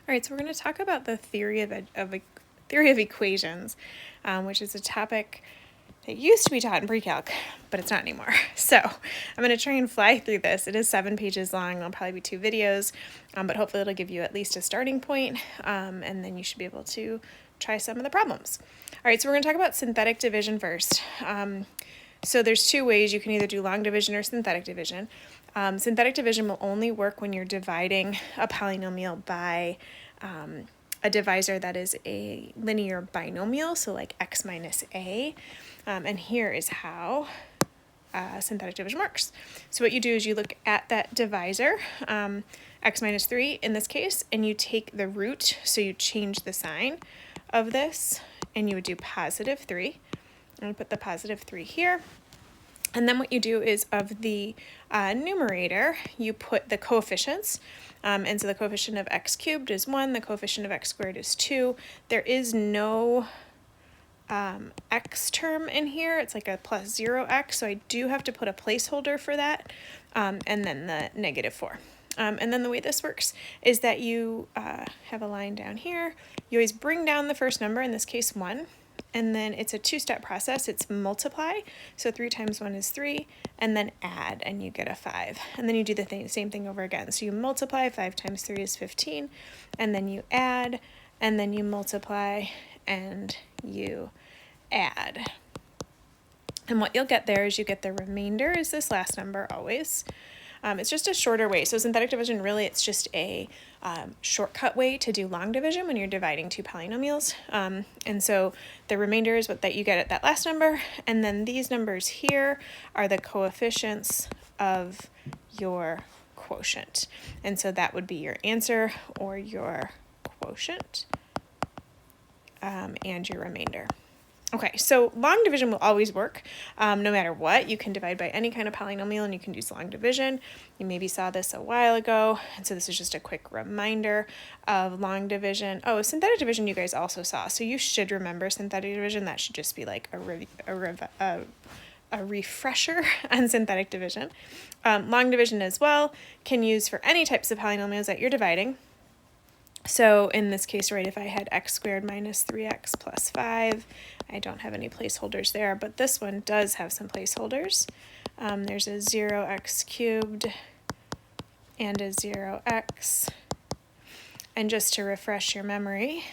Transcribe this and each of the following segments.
All right, so we're going to talk about the theory of equations, which is a topic that used to be taught in pre-calc, but it's not anymore. So I'm going to try and fly through this. It is 7 pages long. There'll probably be 2 videos, but hopefully it'll give you at least a starting point, and then you should be able to try some of the problems. All right, so we're going to talk about synthetic division first. So there's 2 ways. You can either do long division or synthetic division. Synthetic division will only work when you're dividing a polynomial by a divisor that is a linear binomial, so like x minus a. And here is how synthetic division works. So what you do is you look at that divisor, x minus 3 in this case, and you take the root, so you change the sign of this, and you would do positive 3. And we put the positive 3 here. And then what you do is of the numerator, you put the coefficients. And so the coefficient of x cubed is 1, the coefficient of x squared is 2. There is no x term in here. It's like a plus 0x, so I do have to put a placeholder for that, and then the negative 4. And then the way this works is that you have a line down here. You always bring down the first number, in this case 1. And then it's a 2-step process. It's multiply, so 3 times 1 is 3, and then add, and you get a 5. And then you do the same thing over again. So you multiply, 5 times 3 is 15, and then you add, and then you multiply, and you add. And what you'll get there is you get the remainder is this last number always. It's just a shorter way. So synthetic division, really, it's just a shortcut way to do long division when you're dividing 2 polynomials. And so the remainder is what that you get at that last number. And then these numbers here are the coefficients of your quotient. And so that would be your answer or your quotient and your remainder. Okay, so long division will always work no matter what. You can divide by any kind of polynomial and you can use long division. You maybe saw this a while ago, and so this is just a quick reminder of long division. Oh, synthetic division you guys also saw, so you should remember synthetic division. That should just be like a refresher on synthetic division. Long division as well can use for any types of polynomials that you're dividing. So in this case, right, if I had x squared minus 3x plus 5, I don't have any placeholders there, but this one does have some placeholders. There's a 0x cubed and a 0x. And just to refresh your memory,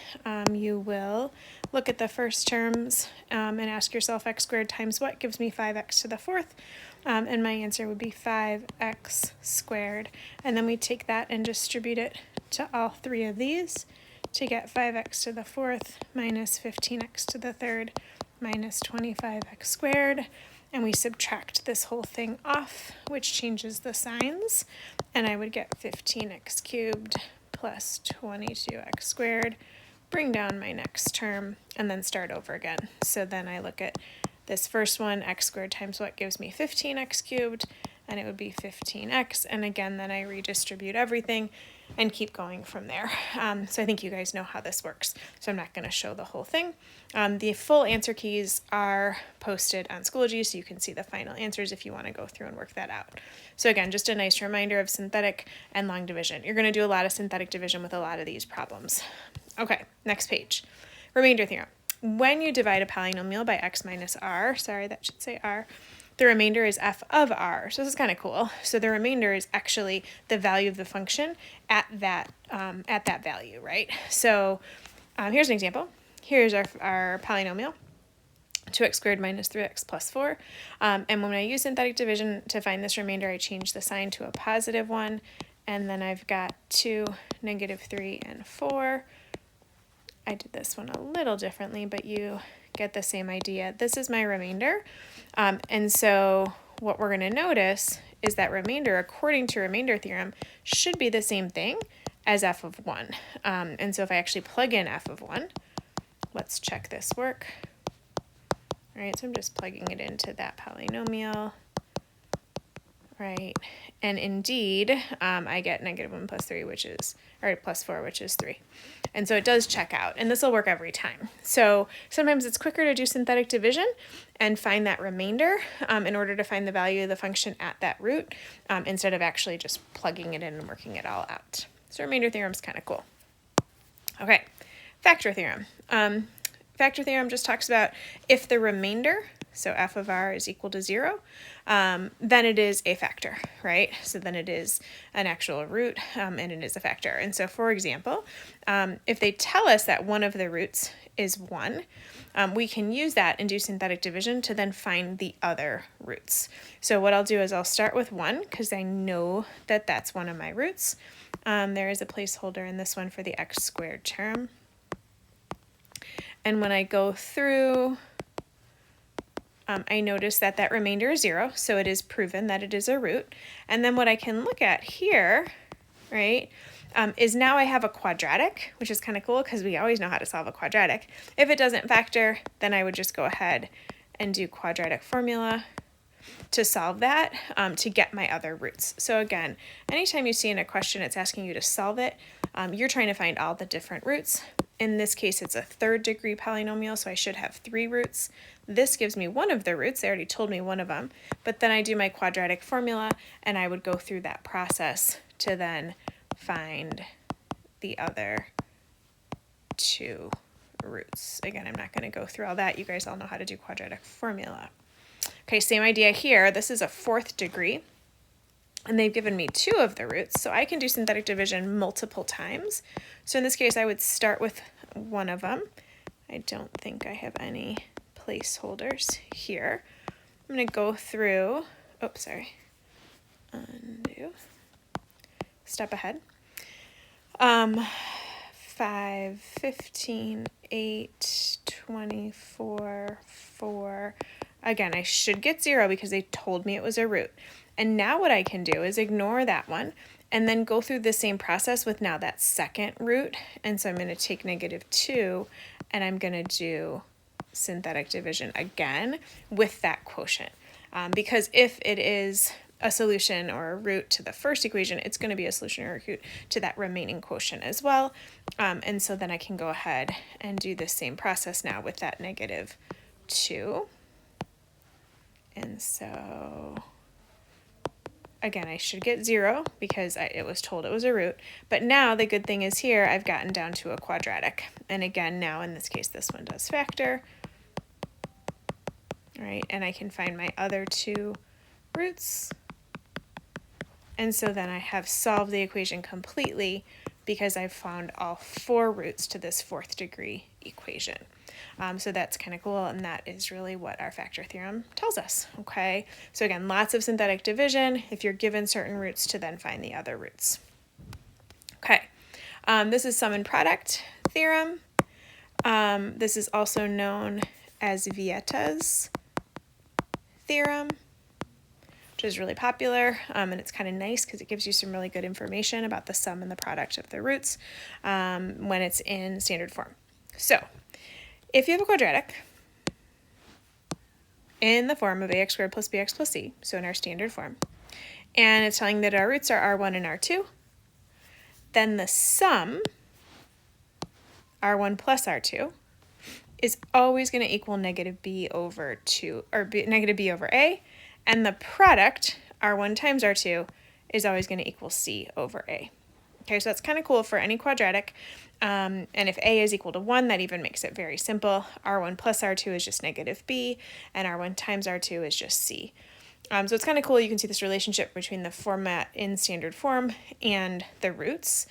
you will look at the first terms and ask yourself x squared times what gives me 5x to the 4th? And my answer would be 5x squared. And then we take that and distribute it to all 3 of these to get 5x to the 4th minus 15x to the 3rd minus 25x squared. And we subtract this whole thing off, which changes the signs. And I would get 15x cubed plus 22x squared, bring down my next term, and then start over again. So then I look at this first one, x squared times what gives me 15x cubed, and it would be 15x, and again, then I redistribute everything and keep going from there. So I think you guys know how this works, so I'm not going to show the whole thing. The full answer keys are posted on Schoology, so you can see the final answers if you want to go through and work that out. So again, just a nice reminder of synthetic and long division. You're going to do a lot of synthetic division with a lot of these problems. Okay, next page. Remainder theorem. When you divide a polynomial by x minus r, sorry, that should say r, the remainder is f of r. So this is kind of cool. So the remainder is actually the value of the function at that value, right? So here's an example. Here's our polynomial, 2x squared minus 3x plus 4. And when I use synthetic division to find this remainder, I change the sign to a positive 1. And then I've got 2, negative 3, and 4. I did this one a little differently, but you get the same idea. This is my remainder. And so what we're going to notice is that remainder, according to remainder theorem, should be the same thing as f of 1. And so if I actually plug in f of 1, let's check this work. All right, so I'm just plugging it into that polynomial. Right, and indeed, I get negative 1 plus 3, or plus 4, which is 3. And so it does check out, and this will work every time. So sometimes it's quicker to do synthetic division and find that remainder in order to find the value of the function at that root, instead of actually just plugging it in and working it all out. So remainder theorem is kind of cool. Okay, factor theorem. Factor theorem just talks about if the remainder, so f of r is equal to 0, then it is a factor, right? So then it is an actual root, and it is a factor. And so, for example, if they tell us that one of the roots is 1, we can use that and do synthetic division to then find the other roots. So what I'll do is I'll start with 1 because I know that that's one of my roots. There is a placeholder in this one for the x squared term. And when I go through, I notice that that remainder is 0, so it is proven that it is a root. And then what I can look at here, right, is now I have a quadratic, which is kind of cool because we always know how to solve a quadratic. If it doesn't factor, then I would just go ahead and do quadratic formula to solve that to get my other roots. So again, anytime you see in a question it's asking you to solve it, you're trying to find all the different roots. In this case, it's a third degree polynomial, so I should have 3 roots. This gives me one of the roots. They already told me one of them. But then I do my quadratic formula, and I would go through that process to then find the other 2 roots. Again, I'm not going to go through all that. You guys all know how to do quadratic formula. Okay, same idea here. This is a 4th degree, and they've given me 2 of the roots, so I can do synthetic division multiple times. So in this case, I would start with one of them. I don't think I have any placeholders here. I'm going to go through, undo, step ahead. 5, 15, 8, 24, 4. Again, I should get 0 because they told me it was a root. And now what I can do is ignore that one and then go through the same process with now that second root. And so I'm going to take -2 and I'm going to do synthetic division again with that quotient. Because if it is a solution or a root to the first equation, it's going to be a solution or a root to that remaining quotient as well. And so then I can go ahead and do the same process now with that -2. And so, again, I should get 0 because it was told it was a root. But now the good thing is here I've gotten down to a quadratic. And again, now in this case, this one does factor. Right, and I can find my other 2 roots. And so then I have solved the equation completely because I've found all 4 roots to this 4th degree equation. So that's kind of cool, and that is really what our factor theorem tells us, okay? So again, lots of synthetic division if you're given certain roots to then find the other roots. Okay, this is sum and product theorem. This is also known as Vieta's theorem, which is really popular, and it's kind of nice because it gives you some really good information about the sum and the product of the roots when it's in standard form. So if you have a quadratic in the form of ax squared plus bx plus c, so in our standard form, and it's telling that our roots are r1 and r2, then the sum, r1 plus r2, is always going to equal -b over 2, or -b over a, and the product, r1 times r2, is always going to equal c over a. Okay, so that's kind of cool for any quadratic. And if a is equal to 1, that even makes it very simple. r1 plus r2 is just -b, and r1 times r2 is just c. So it's kind of cool. You can see this relationship between the format in standard form and the roots.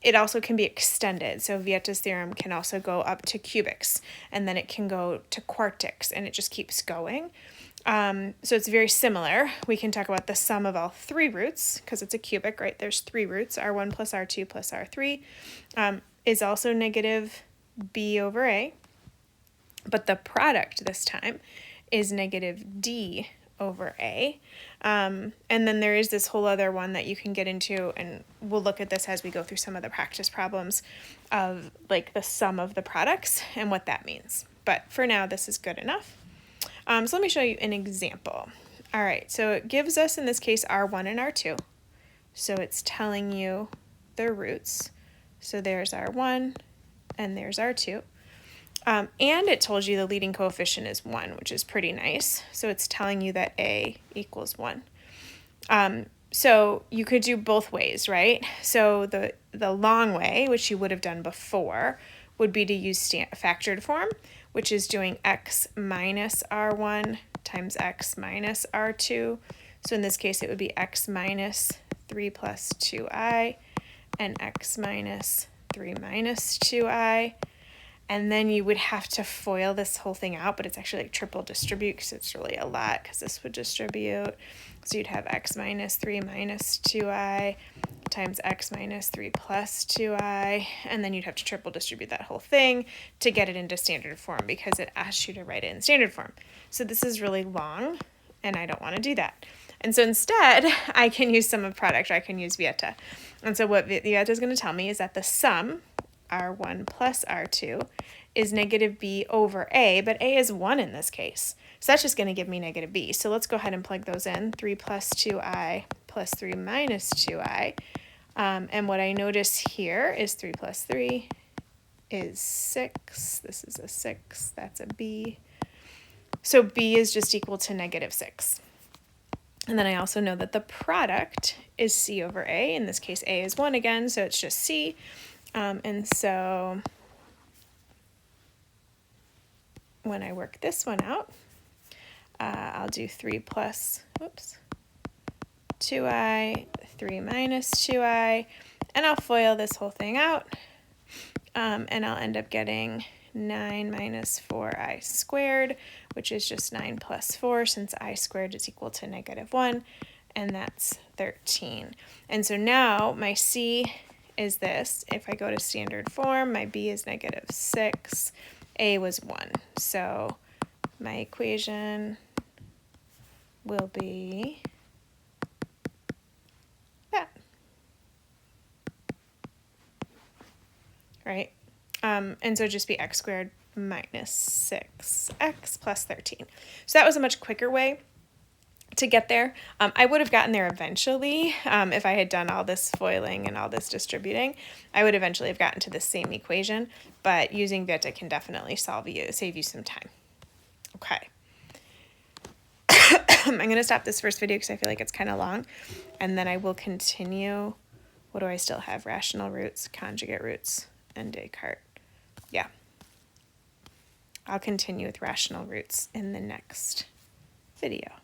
It also can be extended. So Vieta's theorem can also go up to cubics, and then it can go to quartics, and it just keeps going. So it's very similar. We can talk about the sum of all 3 roots, because it's a cubic, right? There's 3 roots, r1 plus r2 plus r3, is also -b over a, but the product this time is -d over a. And then there is this whole other one that you can get into, and we'll look at this as we go through some of the practice problems of like the sum of the products and what that means. But for now, this is good enough. So let me show you an example. All right, so it gives us, in this case, r1 and r2. So it's telling you the roots. So there's r1 and there's r2. And it told you the leading coefficient is 1, which is pretty nice. So it's telling you that a equals 1. So you could do both ways, right? So the long way, which you would have done before, would be to use factored form, which is doing x minus r1 times x minus r2. So in this case, it would be x minus 3 plus 2i and x minus 3 minus 2i. And then you would have to FOIL this whole thing out, but it's actually like triple distribute because it's really a lot because this would distribute. So you'd have x minus 3 minus 2i times x minus 3 plus 2i, and then you'd have to triple distribute that whole thing to get it into standard form because it asks you to write it in standard form. So this is really long, and I don't want to do that. And so instead, I can use sum of product, or I can use Vieta. And so what Vieta is going to tell me is that the sum, r1 plus r2, is negative b over a, but a is 1 in this case. So that's just going to give me negative b. So let's go ahead and plug those in. 3 plus 2i plus 3 minus 2i. And what I notice here is 3 plus 3 is 6. This is a 6. That's a b. So b is just equal to negative 6. And then I also know that the product is c over a. In this case, a is 1 again, so it's just c. And so when I work this one out, I'll do 3 plus 2i, 3 minus 2i, and I'll FOIL this whole thing out, and I'll end up getting 9 minus 4i squared, which is just 9 plus 4, since I squared is equal to negative 1, and that's 13. And so now my c is this. If I go to standard form, my b is negative 6, a was 1. So my equation will be that, right? And so just be x squared minus 6x plus 13. So that was a much quicker way to get there. I would have gotten there eventually if I had done all this FOILing and all this distributing. I would eventually have gotten to the same equation, but using Vieta can definitely save you some time. Okay. I'm going to stop this first video because I feel like it's kind of long, and then I will continue. What do I still have? Rational roots, conjugate roots, and Descartes. Yeah. I'll continue with rational roots in the next video.